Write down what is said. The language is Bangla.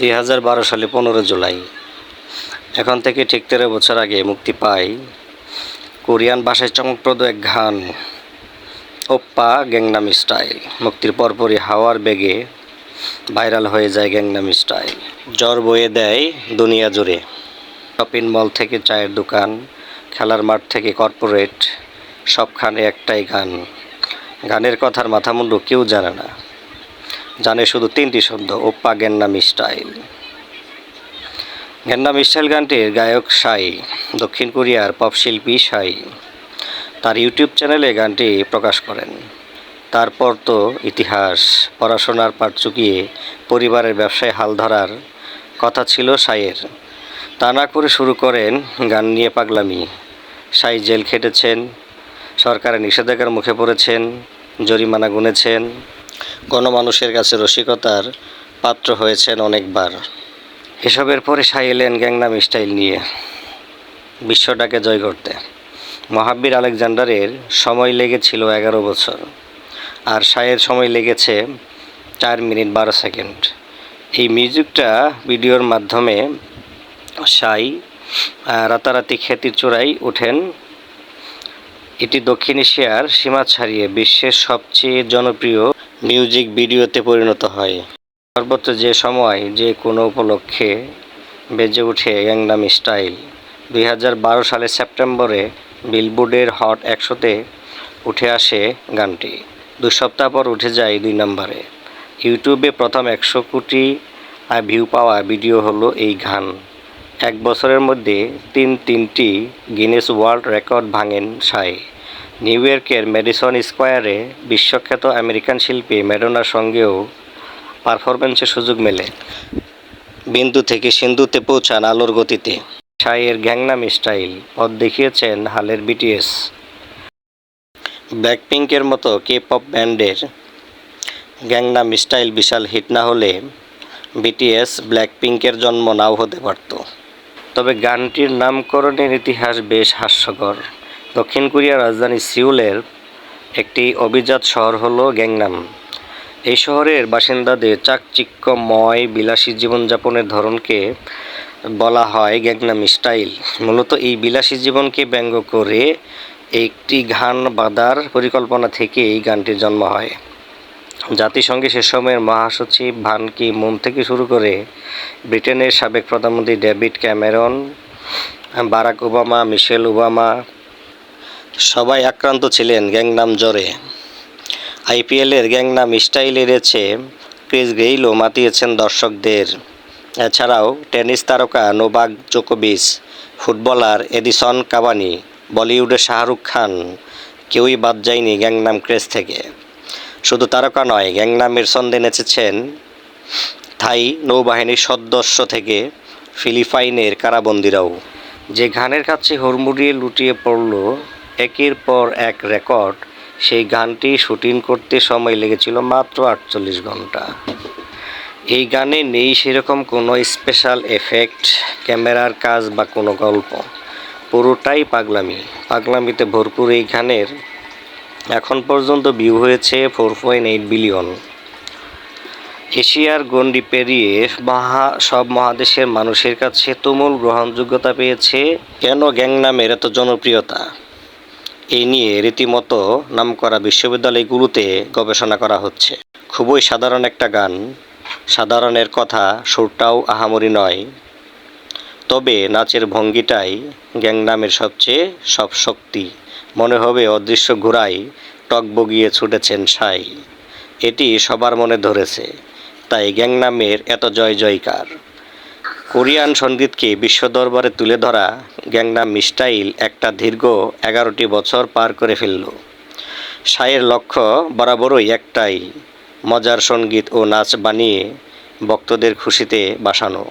2012 সালে 15 জুলাই। এখন থেকে ঠিক 13 বছর আগে মুক্তি পায় কোরিয়ান ভাষায় চমকপ্রদ এক গান ওপ্পা গ্যাংনাম স্টাইল। মুক্তির পরপরই হাওয়ার বেগে ভাইরাল হয়ে যায় গ্যাংনাম স্টাইল। ঝড় বয়ে দেয় দুনিয়া জুড়ে। শপিং মল থেকে চায়ের দোকান, খেলার মাঠ থেকে কর্পোরেট, সবখানে একটাই গান। গানের কথার মাথামুন্ডু কেউ জানে না, জানে শুধু 3টি শব্দ, Oppa Gangnam style. Gangnam style গানটির গায়ক সাই, দক্ষিণ কোরিয়ার পপ শিল্পী সাই তার ইউটিউব চ্যানেলে গানটি প্রকাশ করেন। তারপর তো ইতিহাস। পড়াশোনার পাট চুকিয়ে পরিবারের ব্যবসায় হাল ধরার কথা ছিল সাইয়ের, তা না করে শুরু করেন গান নিয়ে পাগলামি। সাই জেল খেটেছেন, সরকারের নিষেধাজ্ঞার মুখে পড়েছেন, জরিমানা গুনেছেন, গণমানুষের কাছে রসিকতার পাত্র হয়েছেন অনেকবার। এসবের পরে সাই এলেন গ্যাংনাম স্টাইল নিয়ে বিশ্বটাকে জয় করতে। মহাবীর আলেকজান্ডারের সময় লেগেছিল 11 বছর, আর সাইয়ের সময় লেগেছে 4 মিনিট 12 সেকেন্ড। এই মিউজিকটা ভিডিওর মাধ্যমে সাই রাতারাতি খ্যাতির চূড়ায় ওঠেন। এটি দক্ষিণ এশিয়ার সীমা ছাড়িয়ে বিশ্বের সবচেয়ে জনপ্রিয় মিউজিক ভিডিওতে পরিণত হয়। সর্বত্র যে সময় যে কোনো উপলক্ষে বেজে ওঠে গ্যাংনাম স্টাইল। 2012 সালের সেপ্টেম্বরে বিলবোর্ডের হট 100-তে উঠে আসে গানটি। 2 সপ্তাহ পর উঠে যায় 2 নম্বরে। ইউটিউবে প্রথম 100 কোটি ভিউ পাওয়া ভিডিও হলো এই গান। 1 বছরের মধ্যে তিনটি গিনেস ওয়ার্ল্ড রেকর্ড ভাঙেন সাই। নিউ ইয়র্কের ম্যাডিসন স্কোয়ারে বিশ্বখ্যাত আমেরিকান শিল্পী ম্যাডোনার সঙ্গেও পারফরমেন্সের সুযোগ মেলে। বিন্দু থেকে সিন্ধুতে পৌঁছান আলোর গতিতে। সাইয়ের গ্যাংনাম স্টাইল পথ দেখিয়েছেন হালের বিটিএস, ব্ল্যাকপিঙ্কের মতো কে-পপ ব্যান্ডের। গ্যাংনাম স্টাইল বিশাল হিট না হলে বিটিএস ব্ল্যাকপিঙ্কের জন্ম নাও হতে পারত। তবে গানটির নামকরণের ইতিহাস বেশ হাস্যকর। দক্ষিণ কোরিয়ার রাজধানী সিউলের একটি অভিজাত শহর হলো গ্যাংনাম। এই শহরের বাসিন্দাদের চাকচিক্যময় বিলাসী জীবনযাপনের ধরনকে বলা হয় গ্যাংনাম স্টাইল। মূলত এই বিলাসী জীবনকে ব্যঙ্গ করে একটি গান বাঁধার পরিকল্পনা থেকে এই গানটির জন্ম হয়। জাতিসংঘে সে সময়ের মহাসচিব বান কি মুন থেকে শুরু করে ব্রিটেনের সাবেক প্রধানমন্ত্রী David Cameron, Barack Obama, Michelle Obama সবাই আক্রান্ত ছিলেন গ্যাংনাম জ্বরে। আইপিএলের গ্যাংনাম স্টাইল এড়েছে ক্রিস গেইলও মাতিয়েছেন দর্শকদের। এছাড়াও টেনিস তারকা নোভাক জোকোভিচ, ফুটবলার এডিনসন কাভানি, বলিউডের শাহরুখ খান কেউই বাদ যায়নি গ্যাংনাম ক্রেজ থেকে। শুধু তারকা নয়, গ্যাংনামের ছন্দে নেচেছেন থাই নৌবাহিনীর সদস্য থেকে ফিলিপাইনের কারাবন্দীরাও। যে গানের কাছে হুড়মুড়িয়ে লুটিয়ে পড়ল একের পর এক রেকর্ড, সেই গানটি শুটিং করতে সময় লেগেছিল মাত্র 48 ঘন্টা। এই গানে নেই সেরকম কোনো স্পেশাল এফেক্ট, ক্যামেরার কাজ বা কোনো গল্প। পুরোটাই পাগলামিতে ভরপুর এই গানের এখন পর্যন্ত ভিউ হয়েছে 4.8 বিলিয়ন। এশিয়ার গণ্ডি পেরিয়ে সব মহাদেশের মানুষের কাছে তুমুল গ্রহণযোগ্যতা পেয়েছে। কেন গ্যাংনামের এত জনপ্রিয়তা? এই নিয়ে রীতিমতো নামকরা বিশ্ববিদ্যালয়গুলোতে গবেষণা করা হচ্ছে। খুবই সাধারণ একটা গান, সাধারণের কথা, সুরটাও আহামরি নয়, তবে নাচের ভঙ্গিটাই গ্যাংনামের সবচেয়ে সব শক্তি। মনে হবে অদৃশ্য ঘোড়ায় টগবগিয়ে ছুটেছেন সাই। এটি সবার মনে ধরেছে, তাই গ্যাংনামের এত জয় জয়কার। কোরিয়ান সঙ্গীতকে বিশ্ব দরবারে তুলে ধরা গ্যাংনাম স্টাইল একটা দীর্ঘ 11টি বছর পার করে ফেলল। সাইয়ের লক্ষ্য বরাবরই একটাই, মজার সঙ্গীত ও নাচ বানিয়ে ভক্তদের খুশিতে বাসানো।